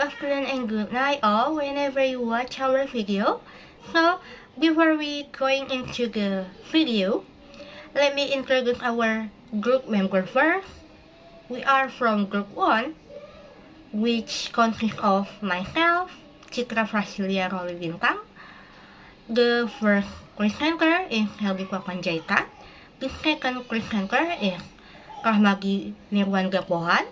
afternoon and good night all whenever you watch our video. So, before we going into the video, let me introduce our group member first. We are from group 1, which consists of myself, Citra, Frahsylia, Rouli, Bintang. The first presenter is Heldiva Panjaitan. The second presenter is Rahmadi, Nirwanda, Pohan.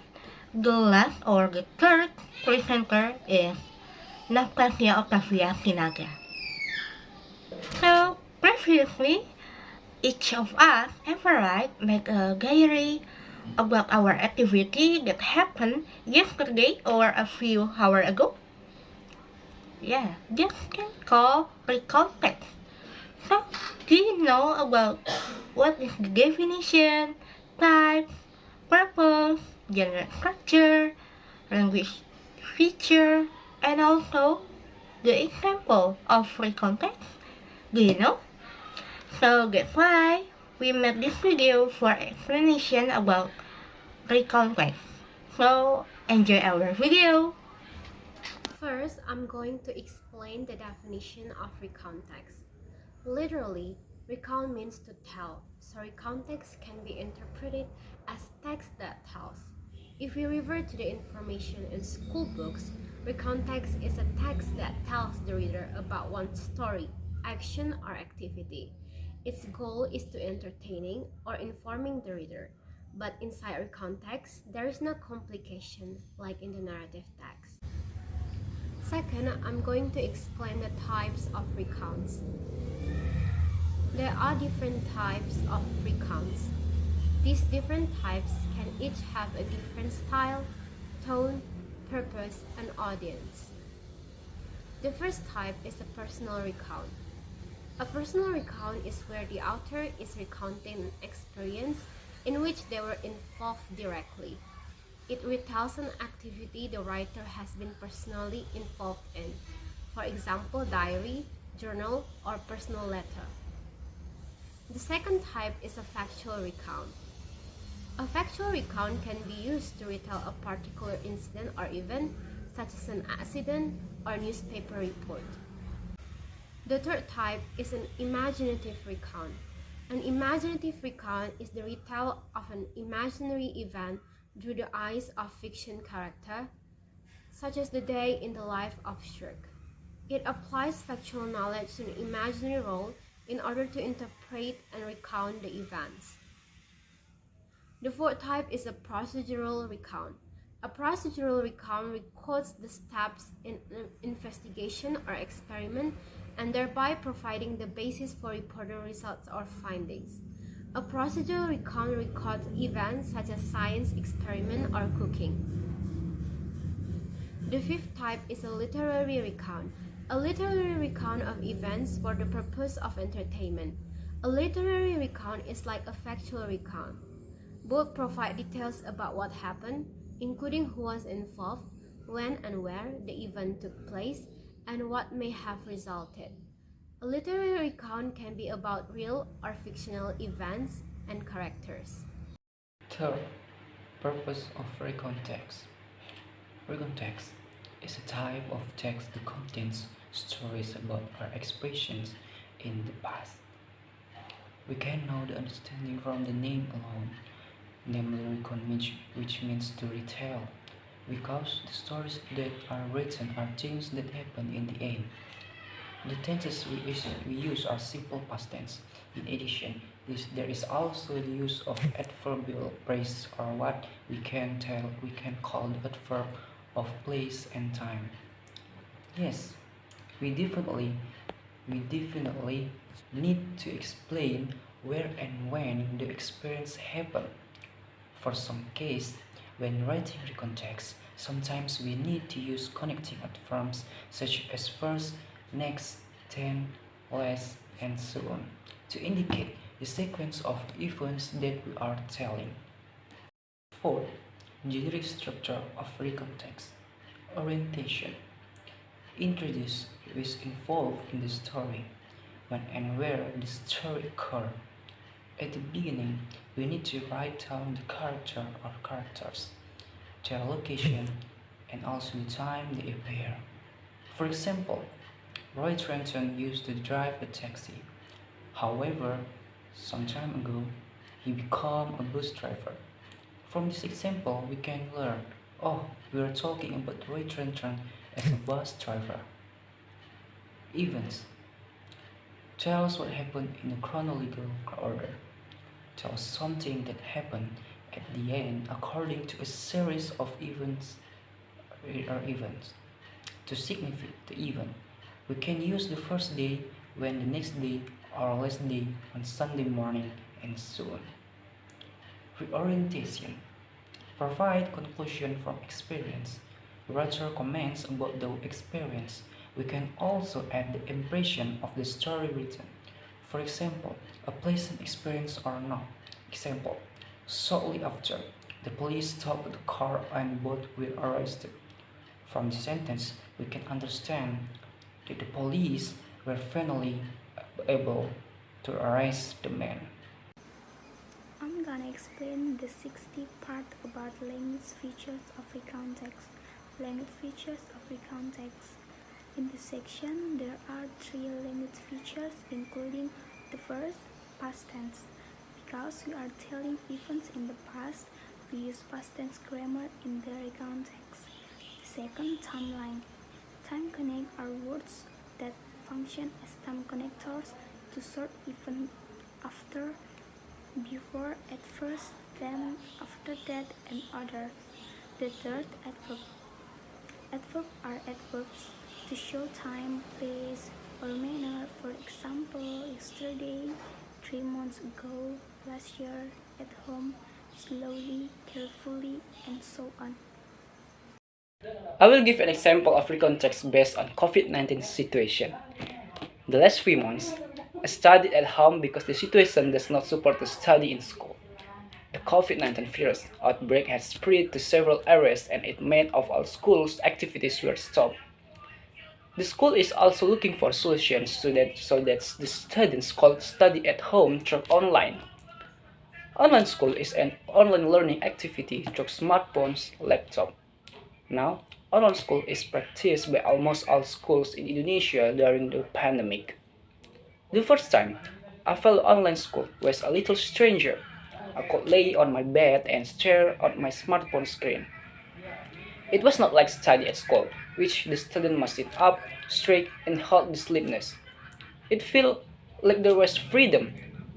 The last or the third presenter is Naftazia, Oktavia, Sinaga. So, previously, each of us ever make a diary about our activity that happened yesterday or a few hours ago. Yeah, this can call recount. So, do you know about what is the definition, type, purpose, genre structure, language feature, and also the example of free context? Do you know? So that's why we made this video for explanation about free context. So enjoy our video. First, I'm going to explain the definition of recontext. Literally, recount means to tell, so recontext can be interpreted as text that tells. If we revert to the information in school books, recontext is a text that tells the reader about one story, action, or activity. Its goal is to entertaining or informing the reader, but inside recontext, there is no complication like in the narrative text. Second, I'm going to explain the types of recounts. There are different types of recounts. These different types can each have a different style, tone, purpose, and audience. The first type is a personal recount. A personal recount is where the author is recounting an experience in which they were involved directly. It retells an activity the writer has been personally involved in, for example, diary, journal, or personal letter. The second type is a factual recount. A factual recount can be used to retell a particular incident or event, such as an accident or newspaper report. The third type is an imaginative recount. An imaginative recount is the retell of an imaginary event through the eyes of fiction character, such as the day in the life of Shrek. It applies factual knowledge to an imaginary role in order to interpret and recount the events. The fourth type is a procedural recount. A procedural recount records the steps in an investigation or experiment and thereby providing the basis for reported results or findings. A procedural recount records events such as science experiment or cooking. The fifth type is a literary recount. A literary recount of events for the purpose of entertainment. A literary recount is like a factual recount. Both provide details about what happened, including who was involved, when and where the event took place, and what may have resulted. A literary recount can be about real or fictional events and characters. Third, purpose of recontext. Recontext is a type of text that contains stories about our expressions in the past. We can know the understanding from the name alone, namely recount, which means to retell, because the stories that are written are things that happen in the end. The tenses we use are simple past tense. In addition, there is also the use of adverbial phrase, or what we can call the adverb of place and time. Yes, we definitely need to explain where and when the experience happened. For some case, when writing recontext, sometimes we need to use connecting adverbs such as first, next, then, last, and so on, to indicate the sequence of events that we are telling. Fourth, generic structure of recontext. Orientation. Introduce who is involved in the story, when and where the story occurred. At the beginning, we need to write down the character or characters, their location, and also the time they appear. For example, Roy Trenton used to drive a taxi. However, some time ago, he became a bus driver. From this example, we can learn, oh, we are talking about Roy Trenton as a bus driver. Events tells what happened in a chronological order. Tells something that happened at the end according to a series of events. To signify the event, we can use the first day, when the next day, or last day on Sunday morning, and so on. Reorientation provide conclusion from experience, rather comments about the experience. We can also add the impression of the story written. For example, a pleasant experience or not. Example, shortly after, the police stopped the car and both were arrested. From the sentence, we can understand that the police were finally able to arrest the man. I'm gonna explain the 60 part about language features of recount text. Language features of recount text. In this section, there are 3 language features, including the first, past tense. Because we are telling events in the past, we use past tense grammar in the recount text. The second, timeline. Time connect are words that function as time connectors to sort event after, before, at first, then, after that, and others. The third, adverb. Adverbs are adverbs to show time, place, or manner. For example, yesterday, 3 months ago, last year, at home, slowly, carefully, and so on. I will give an example of recount text based on COVID-19 situation. The last 3 months, I studied at home because the situation does not support the study in school. The COVID-19 virus outbreak has spread to several areas and it meant of all schools' activities were stopped. The school is also looking for solutions so that the students could study at home through online. Online school is an online learning activity through smartphones, laptop. Now, online school is practiced by almost all schools in Indonesia during the pandemic. The first time I felt online school was a little stranger. I could lay on my bed and stare at my smartphone screen. It was not like study at school, which the student must sit up, straight, and hold the sleepiness. It felt like there was freedom.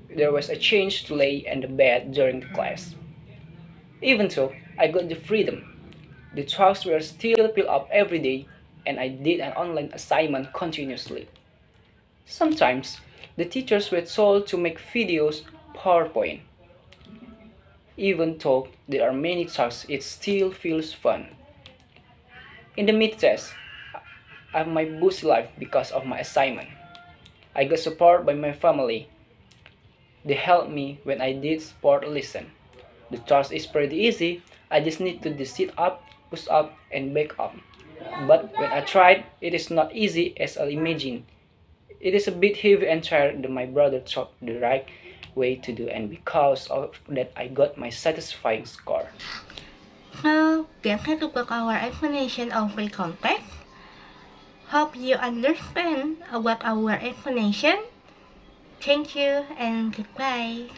There was a change to lay in the bed during the class. Even though I got the freedom, the tasks were still piled up every day, and I did an online assignment continuously. Sometimes, the teachers were told to make videos, PowerPoint. Even though there are many tasks, it still feels fun. In the mid-test, I have my busy life because of my assignment. I got support by my family. They helped me when I did sport lesson. The task is pretty easy. I just need to sit up, push up, and back up. But when I tried, it is not easy as I imagined. It is a bit heavy and tired that my brother taught the right way to do, and because of that I got my satisfying score. So, get to book our explanation of recount text. Hope you understand about our explanation. Thank you and goodbye.